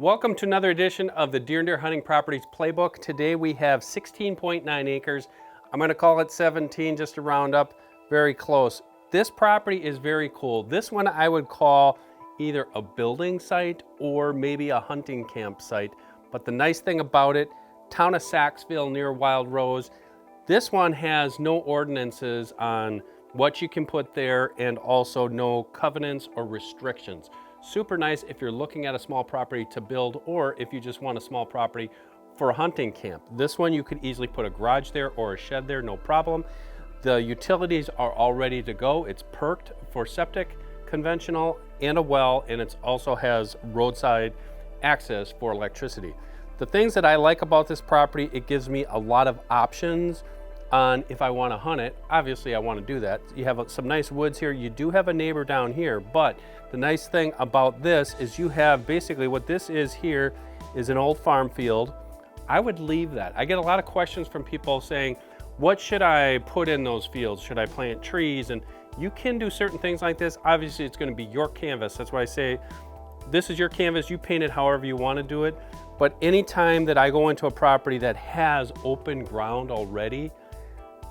Welcome to another edition of the Deer Hunting Properties Playbook. Today we have 16.9 acres. I'm going to call it 17 just to round up, very close. This property is very cool. This one I would call either a building site or maybe a hunting campsite. But the nice thing about it, town of Saxville near Wild Rose, this one has no ordinances on what you can put there and also no covenants or restrictions. Super nice if you're looking at a small property to build or if you just want a small property for a hunting camp. This one you could easily put a garage there or a shed there, no problem. The utilities are all ready to go. It's perked for septic, conventional, and a well, and it also has roadside access for electricity. The things that I like about this property, it gives me a lot of options on if I want to hunt it. Obviously I want to do that. You have some nice woods here. You do have a neighbor down here, but the nice thing about this is you have basically what this is here is an old farm field. I would leave that. I get a lot of questions from people saying, what should I put in those fields? Should I plant trees? And you can do certain things like this. Obviously it's going to be your canvas. That's why I say this is your canvas. You paint it however you want to do it. But anytime that I go into a property that has open ground already,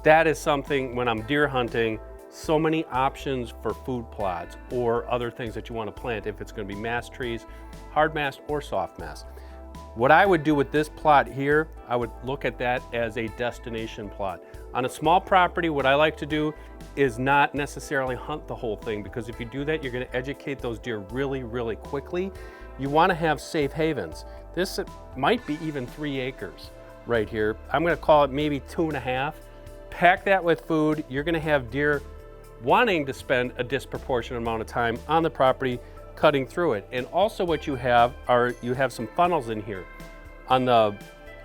that is something when I'm deer hunting, so many options for food plots or other things that you want to plant if it's going to be mass trees, hard mass or soft mass. What I would do with this plot here, I would look at that as a destination plot. On a small property, what I like to do is not necessarily hunt the whole thing, because if you do that, you're going to educate those deer really, really quickly. You want to have safe havens. This might be even 3 acres right here. I'm going to call it maybe 2.5. Pack that with food. You're going to have deer wanting to spend a disproportionate amount of time on the property cutting through it. And also what you have are, you have some funnels in here. On the,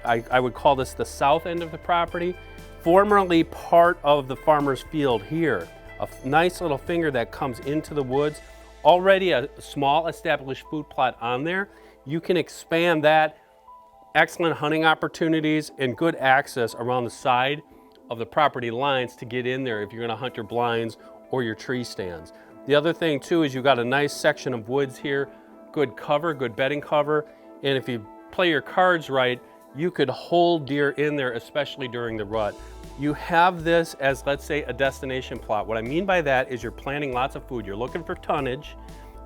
I would call this the south end of the property, formerly part of the farmer's field here. A nice little finger that comes into the woods. Already a small established food plot on there. You can expand that. Excellent hunting opportunities and good access around the side of the property lines to get in there if you're going to hunt your blinds or your tree stands. The other thing too is you've got a nice section of woods here, good cover, good bedding cover, and if you play your cards right, you could hold deer in there, especially during the rut. You have this as, let's say, a destination plot. What I mean by that is you're planting lots of food. You're looking for tonnage.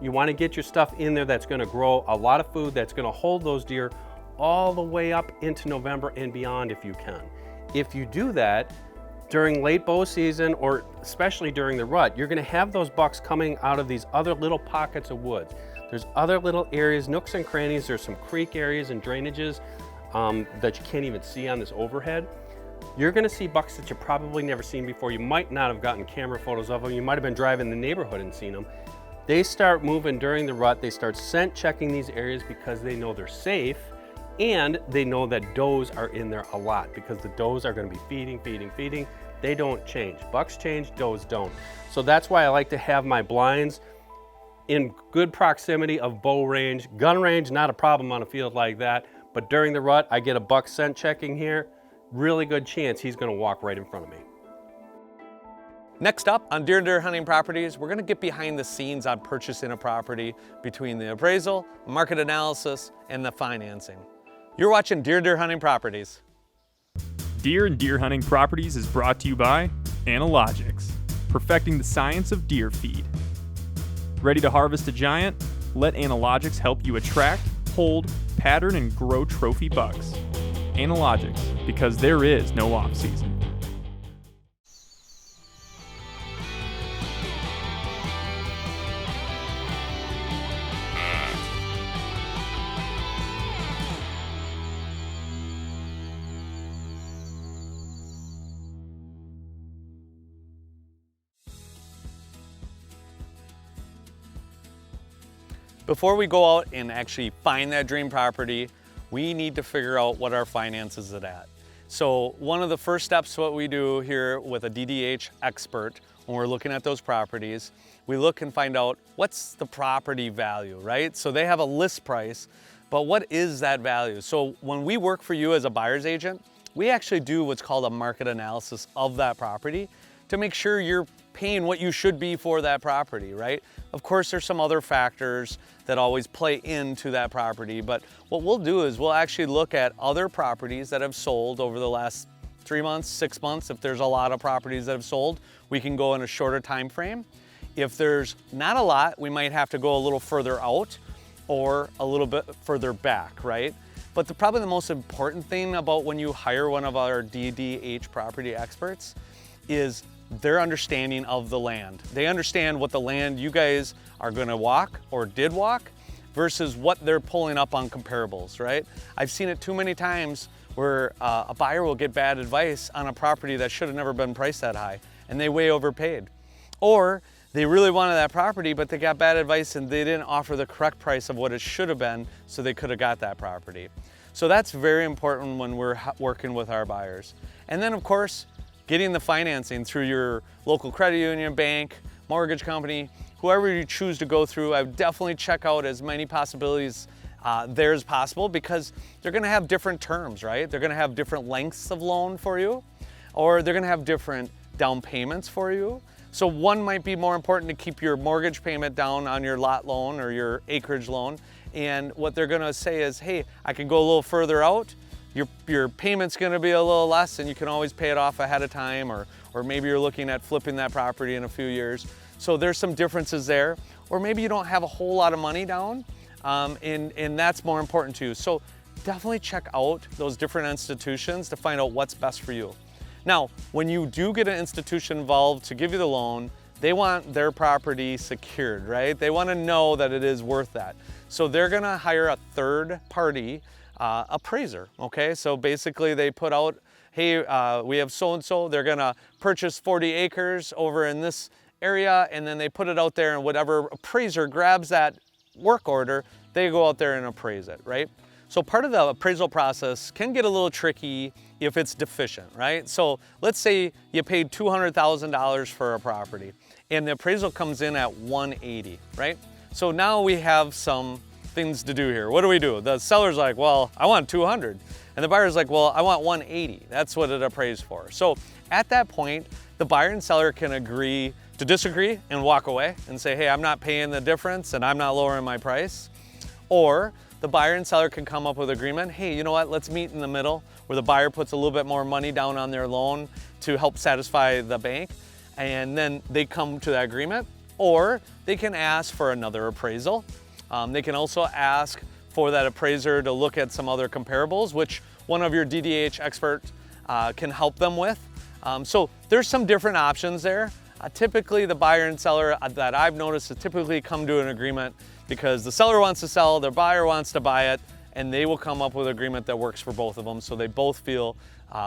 You want to get your stuff in there that's going to grow a lot of food that's going to hold those deer all the way up into November and beyond if you can. If you do that during late bow season, or especially during the rut, you're going to have those bucks coming out of these other little pockets of woods. There's other little areas, nooks and crannies. There's some creek areas and drainages that you can't even see on this overhead. You're going to see bucks that you've probably never seen before. You might not have gotten camera photos of them. You might have been driving the neighborhood and seen them. They start moving during the rut. They start scent checking these areas because they know they're safe. And they know that does are in there a lot because the does are going to be feeding. They don't change. Bucks change, does don't. So that's why I like to have my blinds in good proximity of bow range. Gun range, not a problem on a field like that. But during the rut, I get a buck scent checking here. Really good chance he's going to walk right in front of me. Next up on Deer Hunting Properties, we're going to get behind the scenes on purchasing a property between the appraisal, market analysis, and the financing. You're watching Deer Hunting Properties. Deer and Deer Hunting Properties is brought to you by Analogics, perfecting the science of deer feed. Ready to harvest a giant? Let Analogics help you attract, hold, pattern, and grow trophy bucks. Analogics, because there is no off-season. Before we go out and actually find that dream property, we need to figure out what our finances is at. So one of the first steps, what we do here with a DDH expert when we're looking at those properties, we look and find out what's the property value, right? So they have a list price, but what is that value? So when we work for you as a buyer's agent, we actually do what's called a market analysis of that property to make sure you're paying what you should be for that property, right? Of course, there's some other factors that always play into that property, but what we'll do is we'll actually look at other properties that have sold over the last 3 months, 6 months. If there's a lot of properties that have sold, we can go in a shorter time frame. If there's not a lot, we might have to go a little further out or a little bit further back, right? But probably the most important thing about when you hire one of our DDH property experts is their understanding of the land. They understand what the land you guys are gonna walk or did walk versus what they're pulling up on comparables, right? I've seen it too many times where a buyer will get bad advice on a property that should have never been priced that high and they way overpaid. Or they really wanted that property, but they got bad advice and they didn't offer the correct price of what it should have been, so they could have got that property. So that's very important when we're working with our buyers. And then of course, getting the financing through your local credit union, bank, mortgage company, whoever you choose to go through. I would definitely check out as many possibilities there as possible, because they're gonna have different terms, right? They're gonna have different lengths of loan for you, or they're gonna have different down payments for you. So one might be more important to keep your mortgage payment down on your lot loan or your acreage loan. And what they're gonna say is, hey, I can go a little further out. Your payment's gonna be a little less and you can always pay it off ahead of time, or maybe you're looking at flipping that property in a few years. So there's some differences there. Or maybe you don't have a whole lot of money down, and that's more important too. So definitely check out those different institutions to find out what's best for you. Now, when you do get an institution involved to give you the loan, they want their property secured, right? They want to know that it is worth that. So they're gonna hire a third party appraiser, okay? So basically they put out, hey, we have so-and-so, they're gonna purchase 40 acres over in this area, and then they put it out there, and whatever appraiser grabs that work order, they go out there and appraise it, right? So part of the appraisal process can get a little tricky if it's deficient, right? So let's say you paid $200,000 for a property and the appraisal comes in at 180, right? So now we have some things to do here. What do? The seller's like, well, I want 200. And the buyer's like, well, I want 180. That's what it appraised for. So at that point, the buyer and seller can agree to disagree and walk away and say, hey, I'm not paying the difference and I'm not lowering my price. Or the buyer and seller can come up with agreement. Hey, you know what? Let's meet in the middle, where the buyer puts a little bit more money down on their loan to help satisfy the bank, and then they come to that agreement. Or they can ask for another appraisal. They can also ask for that appraiser to look at some other comparables, which one of your DDH experts can help them with. So there's some different options there. Typically, the buyer and seller that I've noticed typically come to an agreement because the seller wants to sell, their buyer wants to buy it, and they will come up with an agreement that works for both of them, so they both feel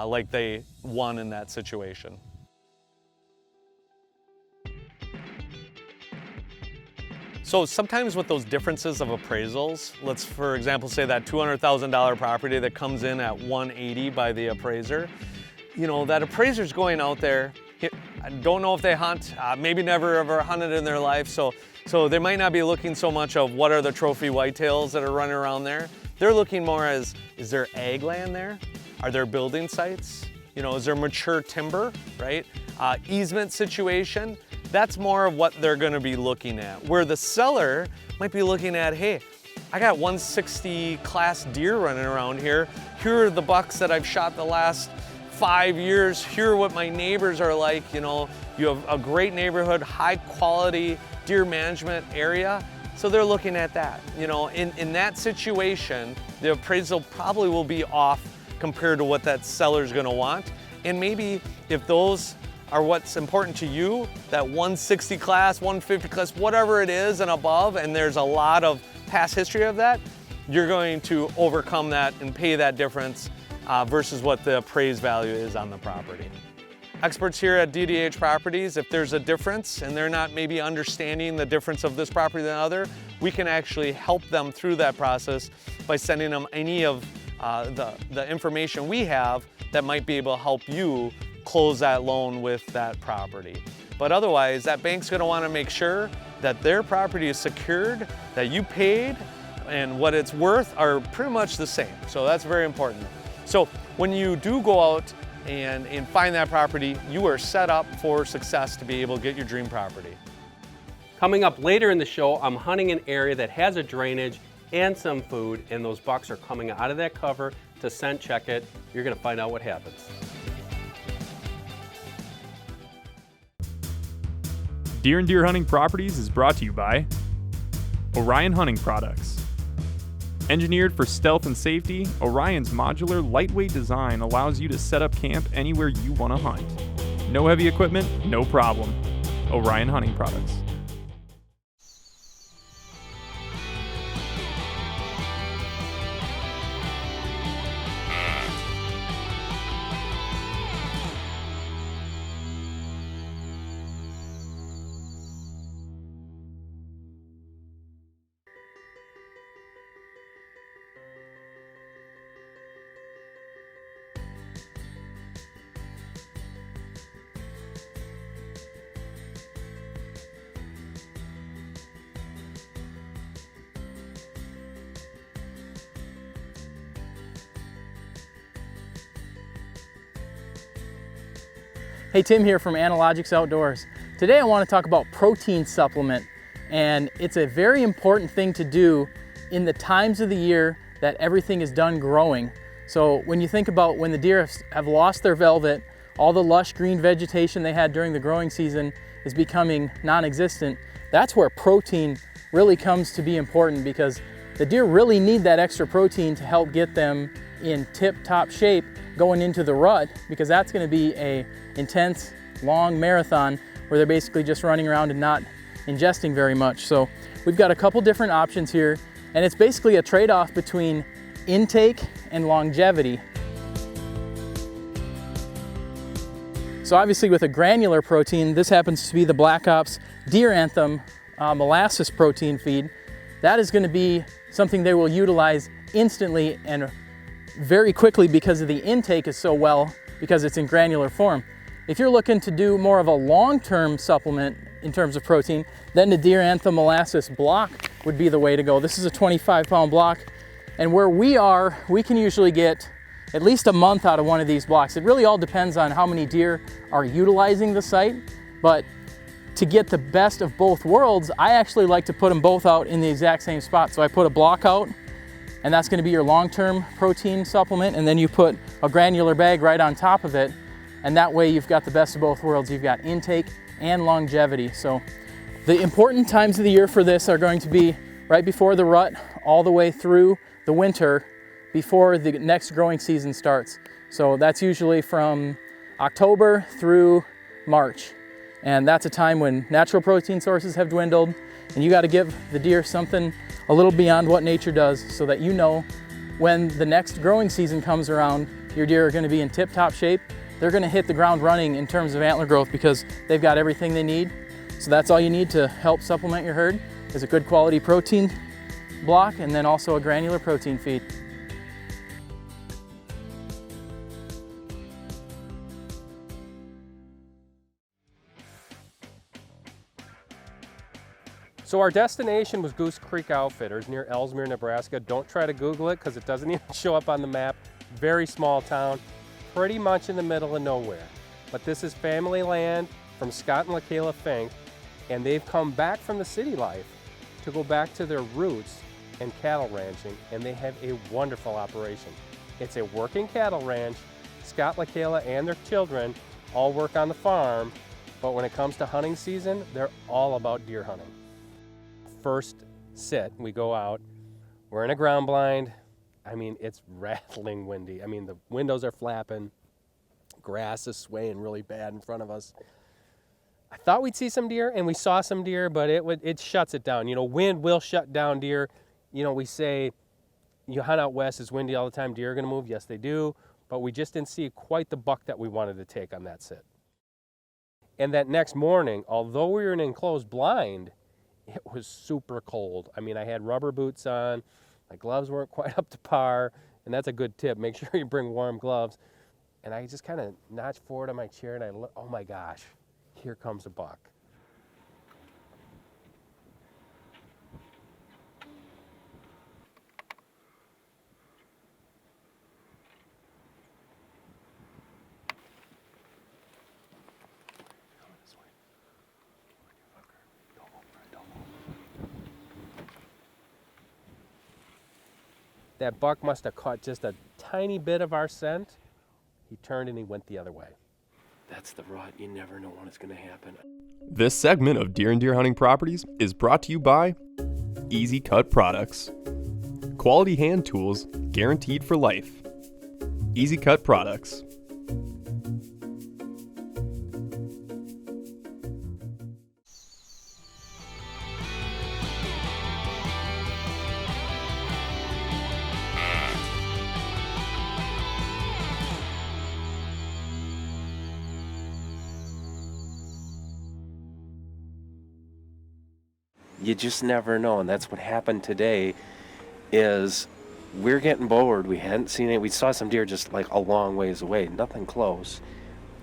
like they won in that situation. So sometimes with those differences of appraisals, let's for example say that $200,000 property that comes in at 180 by the appraiser, you know, that appraiser's going out there, I don't know if they hunt, maybe never ever hunted in their life, so they might not be looking so much of what are the trophy whitetails that are running around there. They're looking more as, is there ag land there? Are there building sites? You know, is there mature timber, right? Easement situation, that's more of what they're gonna be looking at. Where the seller might be looking at, hey, I got 160 class deer running around here. Here are the bucks that I've shot the last 5 years. Here are what my neighbors are like. You know, you have a great neighborhood, high quality deer management area. So they're looking at that. You know, in that situation, the appraisal probably will be off compared to what that seller's gonna want. And maybe if those are what's important to you, that 160 class, 150 class, whatever it is and above, and there's a lot of past history of that, you're going to overcome that and pay that difference versus what the appraised value is on the property. Experts here at DDH Properties, if there's a difference and they're not maybe understanding the difference of this property than other, we can actually help them through that process by sending them any of the information we have that might be able to help you close that loan with that property. But otherwise, that bank's gonna wanna make sure that their property is secured, that you paid, and what it's worth are pretty much the same. So that's very important. So when you do go out and find that property, you are set up for success to be able to get your dream property. Coming up later in the show, I'm hunting an area that has a drainage and some food, and those bucks are coming out of that cover to scent check it. You're gonna find out what happens. Deer and Deer Hunting Properties is brought to you by Orion Hunting Products. Engineered for stealth and safety, Orion's modular, lightweight design allows you to set up camp anywhere you want to hunt. No heavy equipment, no problem. Orion Hunting Products. Hey, Tim here from Analogics Outdoors. Today I want to talk about protein supplement, and it's a very important thing to do in the times of the year that everything is done growing. So when you think about when the deer have lost their velvet, all the lush green vegetation they had during the growing season is becoming non-existent. That's where protein really comes to be important, because the deer really need that extra protein to help get them in tip-top shape going into the rut, because that's going to be a intense, long marathon where they're basically just running around and not ingesting very much. So we've got a couple different options here, and it's basically a trade-off between intake and longevity. So obviously with a granular protein, this happens to be the Black Ops Deer Anthem molasses protein feed. That is going to be something they will utilize instantly and very quickly because of the intake is so well, because it's in granular form. If you're looking to do more of a long-term supplement in terms of protein, then the Deer Anthem molasses block would be the way to go. This is a 25-pound block, and where we are, we can usually get at least a month out of one of these blocks. It really all depends on how many deer are utilizing the site, but to get the best of both worlds, I actually like to put them both out in the exact same spot. So I put a block out, and that's going to be your long-term protein supplement, and then you put a granular bag right on top of it, and that way you've got the best of both worlds. You've got intake and longevity. So the important times of the year for this are going to be right before the rut, all the way through the winter, before the next growing season starts. So that's usually from October through March, and that's a time when natural protein sources have dwindled, and you got to give the deer something a little beyond what nature does, so that you know when the next growing season comes around, your deer are going to be in tip-top shape. They're going to hit the ground running in terms of antler growth because they've got everything they need. So that's all you need to help supplement your herd, is a good quality protein block and then also a granular protein feed. So our destination was Goose Creek Outfitters near Ellesmere, Nebraska. Don't try to Google it because it doesn't even show up on the map. Very small town, pretty much in the middle of nowhere. But this is family land from Scott and LaKayla Fink, and they've come back from the city life to go back to their roots and cattle ranching, and they have a wonderful operation. It's a working cattle ranch. Scott, LaKayla, and their children all work on the farm, but when it comes to hunting season, they're all about deer hunting. First sit, we go out, we're in a ground blind. I mean, it's rattling windy. I mean, the windows are flapping, grass is swaying really bad in front of us. I thought we'd see some deer, and we saw some deer, but it shuts it down. You know, wind will shut down deer. You know, we say you hunt out west, it's windy all the time, deer are gonna move. Yes, they do, but we just didn't see quite the buck that we wanted to take on that sit. And that next morning, although we were in an enclosed blind, it was super cold. I mean, I had rubber boots on, my gloves weren't quite up to par, and that's a good tip. Make sure you bring warm gloves. And I just kind of notched forward on my chair and I look, oh my gosh, here comes a buck. That buck must have caught just a tiny bit of our scent. He turned and he went the other way. That's the rut. You never know when it's going to happen. This segment of Deer and Deer Hunting Properties is brought to you by Easy Cut Products. Quality hand tools guaranteed for life. Easy Cut Products. You just never know, and that's what happened today. Is we're getting bored. We hadn't seen it. We saw some deer just like a long ways away, nothing close.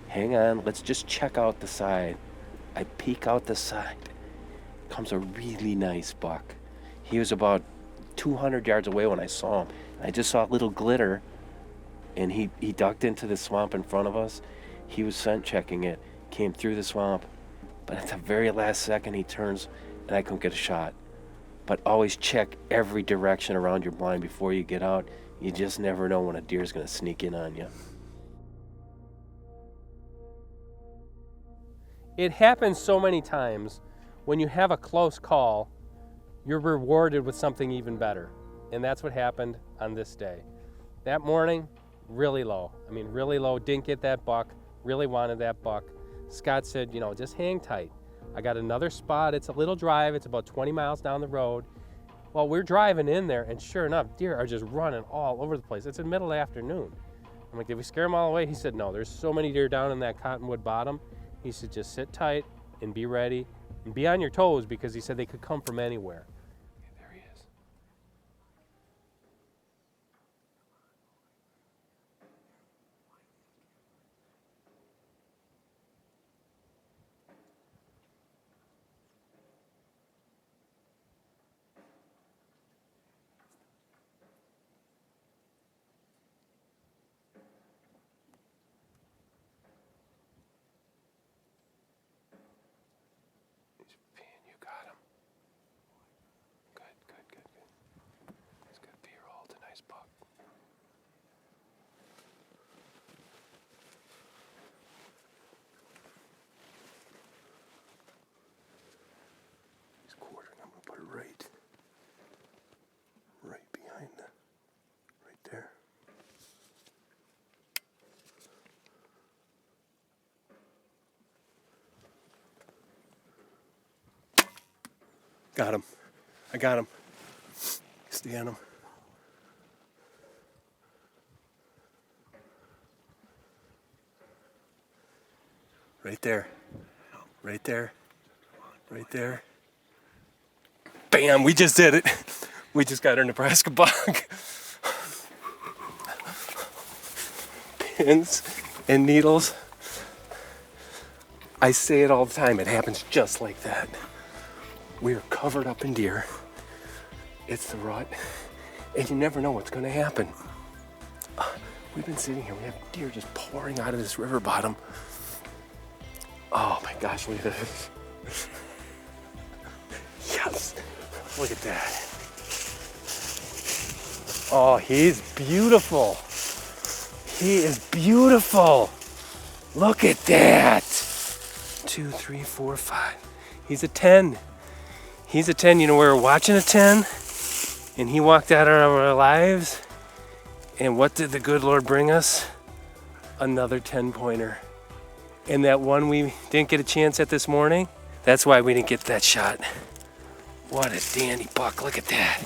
Hang on, let's just check out the side. I peek out the side. Comes a really nice buck. He was about 200 yards away when I saw him. I just saw a little glitter, and he ducked into the swamp in front of us. He was scent checking it, came through the swamp, but at the very last second he turns, and I couldn't get a shot. But always check every direction around your blind before you get out. You just never know when a deer's gonna sneak in on you. It happens so many times when you have a close call, you're rewarded with something even better. And that's what happened on this day. That morning, really low. I mean, really low, didn't get that buck, really wanted that buck. Scott said, you know, just hang tight. I got another spot. It's a little drive. It's about 20 miles down the road. Well, we're driving in there, and sure enough, deer are just running all over the place. It's in the middle of the afternoon. I'm like, did we scare them all away? He said, no, there's so many deer down in that cottonwood bottom. He said, just sit tight and be ready and be on your toes, because he said they could come from anywhere. There he is. You got him. Good. It's good B-roll. It's a nice buck. He's quartering. I'm going to put it right behind right there. Got him. I got him. Stay on him. Right there. Right there. Right there. Bam! We just did it. We just got our Nebraska buck. Pins and needles. I say it all the time. It happens just like that. We are covered up in deer. It's the rut, and you never know what's going to happen. We've been sitting here. We have deer just pouring out of this river bottom. Oh my gosh, look at this. Yes, look at that. Oh, he's beautiful. He is beautiful. Look at that. 2, 3, 4, 5. He's a 10. He's a 10. You know, we were watching a 10, and he walked out of our lives. And what did the good Lord bring us? Another 10-pointer. And that one we didn't get a chance at this morning, that's why we didn't get that shot. What a dandy buck. Look at that.